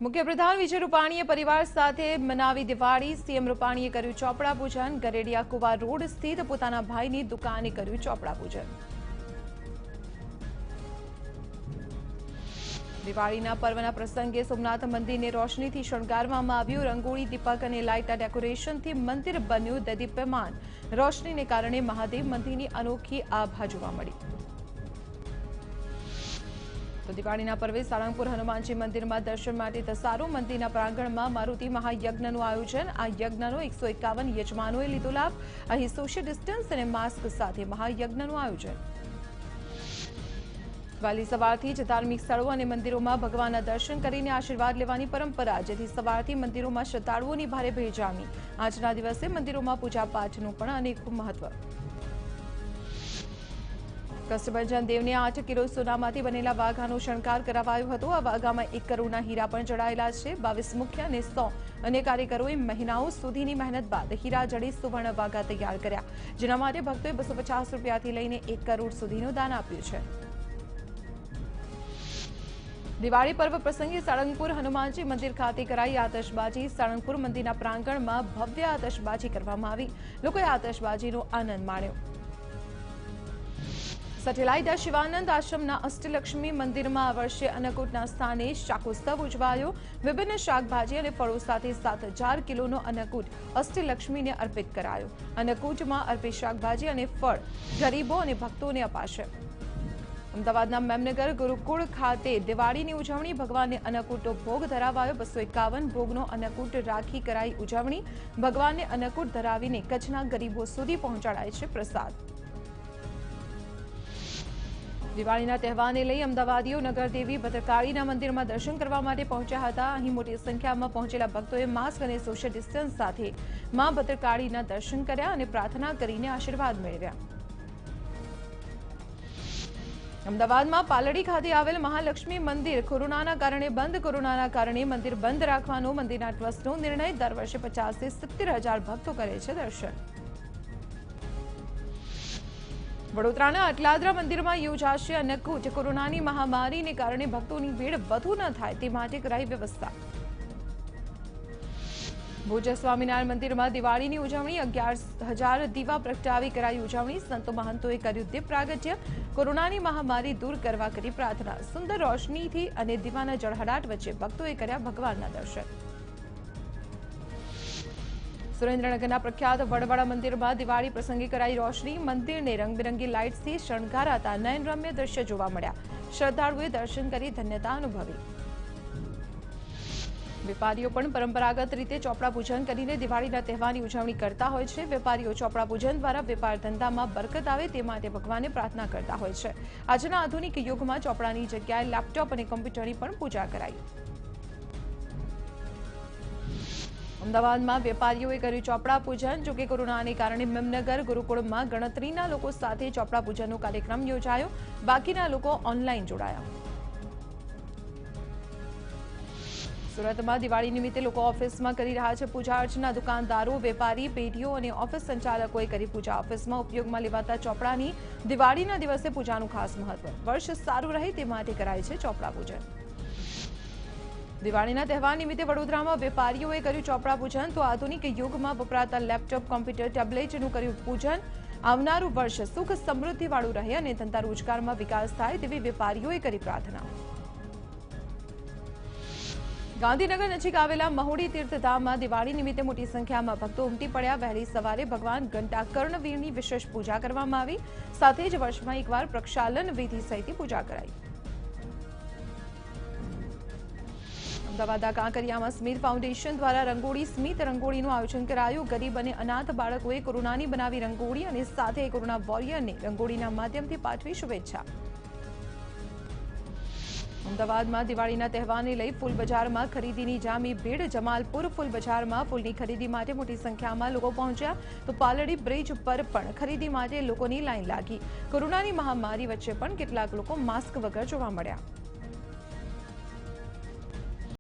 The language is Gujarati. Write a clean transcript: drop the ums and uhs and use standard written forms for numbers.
મુખ્યપ્રધાન વિજય રૂપાણીએ પરિવાર સાથે મનાવી દિવાળી। સીએમ રૂપાણીએ કર્યું ચોપડા પૂજન। ગરેડિયા કુવા રોડ સ્થિત પોતાના ભાઈની દુકાને કર્યું ચોપડા પૂજન। દિવાળીના પર્વના પ્રસંગે સોમનાથ મંદિરને રોશનીથી શણગારવામાં આવ્યું। રંગોળી, દીપક અને લાઇટના ડેકોરેશનથી મંદિર બન્યું દેદીપ્યમાન। રોશનીને કારણે મહાદેવ મંદિરની અનોખી આભા જોવા મળી। તો દિવાળીના પર્વે સાળંગપુર હનુમાનજી મંદિરમાં દર્શન માટે ધસારો। મંદિરના પ્રાંગણમાં મારુતિ મહાયજ્ઞનું આયોજન। આ યજ્ઞનો 151 યજમાનોએ લીધો લાભ। અહીં સોશિયલ ડિસ્ટન્સ અને માસ્ક સાથે મહાયજ્ઞનું આયોજન। વહેલી સવારથી જ ધાર્મિક સ્થળો અને મંદિરોમાં ભગવાનના દર્શન કરીને આશીર્વાદ લેવાની પરંપરા, જેથી સવારથી મંદિરોમાં શ્રદ્ધાળુઓની ભારે ભીડ જામી। આજના દિવસે મંદિરોમાં પૂજાપાઠનું પણ અનેક મહત્વ। કષ્ટભંજન દેવને 8 કિલો સોનામાંથી બનેલા વાઘાનો શણગાર કરાવાયો હતો। આ વાઘામાં 1 કરોડના હીરા પણ જડાયેલા છે। 22 મુખ્ય અને 100 અન્ય કાર્યકરોએ મહિનાઓ સુધીની મહેનત બાદ હીરા જડિત સુવર્ણ વાઘા તૈયાર કર્યા, જેના માટે ભક્તોએ 250 રૂપિયાથી લઈને 1 કરોડ સુધીનું દાન આપ્યું છે। દિવાળી પર્વ પ્રસંગે સાળંગપુર હનુમાનજી મંદિર ખાતે કરાઈ આતશબાજી। સાળંગપુર મંદિરના પ્રાંગણમાં ભવ્ય આતશબાજી કરવામાં આવી। લોકોએ આતશબાજીનો આનંદ માણ્યો। સઠેલાઈના શિવાનંદ આશ્રમના અષ્ટલક્ષ્મી મંદિરમાં આ વર્ષે અન્નકૂટના સ્થાને શાકોત્સવ ઉજવાયો। વિભિન્ન શાકભાજી અને ફળો સાથે 7000 કિલોનો અન્નકૂટ અષ્ટલક્ષ્મીને અર્પિત કરાયો। અન્નકૂટમાં અર્પિત શાકભાજી અને ફળ ગરીબો અને ભક્તોને અપાશે। અમદાવાદના મેમનગર ગુરુકુળ ખાતે દિવાળીની ઉજવણી। ભગવાનને અન્નકૂટનો ભોગ ધરાવાયો। 251 ભોગનો અન્નકૂટ રાખી કરાઈ ઉજવણી। ભગવાનને અન્નકૂટ ધરાવીને કચ્છના ગરીબો સુધી પહોંચાડાય છે પ્રસાદ। દિવાળીના તહેવારને લઈ અમદાવાદીઓ નગરદેવી ભદ્રકાળીના મંદિરમાં દર્શન કરવા માટે પહોંચ્યા હતા। અહીં મોટી સંખ્યામાં પહોંચેલા ભક્તોએ માસ્ક અને સોશિયલ ડિસ્ટન્સ સાથે મા ભદ્રકાળીના દર્શન કર્યા અને પ્રાર્થના કરીને આશીર્વાદ મેળવ્યા। અમદાવાદમાં પાલડી ખાતે આવેલ મહાલક્ષ્મી મંદિર કોરોનાના કારણે બંધ। કોરોનાના કારણે મંદિર બંધ રાખવાનો મંદિરના ટ્રસ્ટનો નિર્ણય। દર વર્ષે 50 થી 70,000 ભક્તો કરે છે દર્શન। વડોદરાના અટલાદરા મંદિરમાં યોજાશે અન્નકૂટ। કોરોનાની મહામારીને કારણે ભક્તોની ભીડ વધુ ન થાય તે માટે કરાઈ વ્યવસ્થા। ભુજ સ્વામિનારાયણ મંદિરમાં દિવાળીની ઉજવણી। 11,000 દીવા પ્રગટાવી કરાઈ ઉજવણી। સંતો મહંતોએ કર્યું દીપ પ્રાગટ્ય। કોરોનાની મહામારી દૂર કરવા કરી પ્રાર્થના। સુંદર રોશનીથી અને દીવાના જળહળાટ વચ્ચે ભક્તોએ કર્યા ભગવાનના દર્શન। સુરેન્દ્રનગરના પ્રખ્યાત વડવાડા મંદિરમાં દિવાળી પ્રસંગે કરાઈ રોશની। મંદિરને રંગબેરંગી લાઇટ્સથી શણગારાતા નયનરમ્ય દ્રશ્ય જોવા મળ્યા। શ્રદ્ધાળુઓએ દર્શન કરી ધન્યતા અનુભવી। વેપારીઓ પણ પરંપરાગત રીતે ચોપડા પૂજન કરીને દિવાળીના તહેવારની ઉજવણી કરતા હોય છે। વેપારીઓ ચોપડા પૂજન દ્વારા વેપાર ધંધામાં બરકત આવે તે માટે ભગવાનને પ્રાર્થના કરતા હોય છે। આજના આધુનિક યુગમાં ચોપડાની જગ્યાએ લેપટોપ અને કમ્પ્યુટરની પણ પૂજા કરાઈ। અમદાવાદમાં વેપારીઓએ કર્યું ચોપડા પૂજન। જોકે કોરોનાને કારણે મેમનગર ગુરુકુળમાં ગણતરીના લોકો સાથે ચોપડા પૂજનનો કાર્યક્રમ યોજાયો। બાકીના લોકો ઓનલાઈન જોડાયા। સુરતમાં દિવાળી નિમિત્તે લોકો ઓફિસમાં કરી રહ્યા છે પૂજા અર્ચના। દુકાનદારો, વેપારી, પેઢીઓ અને ઓફિસ સંચાલકોએ કરી પૂજા। ઓફિસમાં ઉપયોગમાં લેવાતા ચોપડાની દિવાળીના દિવસે પૂજાનું ખાસ મહત્વ। વર્ષ સારું રહે તે માટે કરાય છે ચોપડા પૂજન। દિવાળીના તહેવાર નિમિત્તે વડોદરામાં વેપારીઓએ કર્યું ચોપડા પૂજન। તો આધુનિક યુગમાં વપરાતા લેપટોપ, કમ્પ્યુટર, ટેબ્લેટનું કર્યું પૂજન। આવનારું વર્ષ સુખ સમૃદ્ધિવાળું રહે અને ધંધા રોજગારમાં વિકાસ થાય તેવી વેપારીઓએ કરી પ્રાર્થના। ગાંધીનગર નજીક આવેલા મહુડી તીર્થધામમાં દિવાળી નિમિત્તે મોટી સંખ્યામાં ભક્તો ઉમટી પડ્યા। વહેલી સવારે ભગવાન ઘંટા કર્ણવીરની વિશેષ પૂજા કરવામાં આવી। સાથે જ વર્ષમાં એકવાર પ્રક્ષાલન વિધિ સહિત પૂજા કરાઈ। અમદાવાદના કાંકરિયામાં સ્મિત ફાઉન્ડેશન દ્વારા રંગોળી સ્મિત રંગોળીનું આયોજન કરાયું। ગરીબ અને અનાથ બાળકોએ કોરોનાની બનાવી રંગોળી અને સાથે કોરોના વોરિયરને રંગોળીના માધ્યમથી પાઠવી શુભેચ્છા। અમદાવાદમાં દિવાળીના તહેવારને લઈ ફૂલ બજારમાં ખરીદીની જામી ભીડ। જમાલપુર ફૂલ બજારમાં ફૂલની ખરીદી માટે મોટી સંખ્યામાં લોકો પહોંચ્યા। તો પાલડી બ્રિજ પર પણ ખરીદી માટે લોકોની લાઈન લાગી। કોરોનાની મહામારી વચ્ચે પણ કેટલાક લોકો માસ્ક વગર જોવા મળ્યા।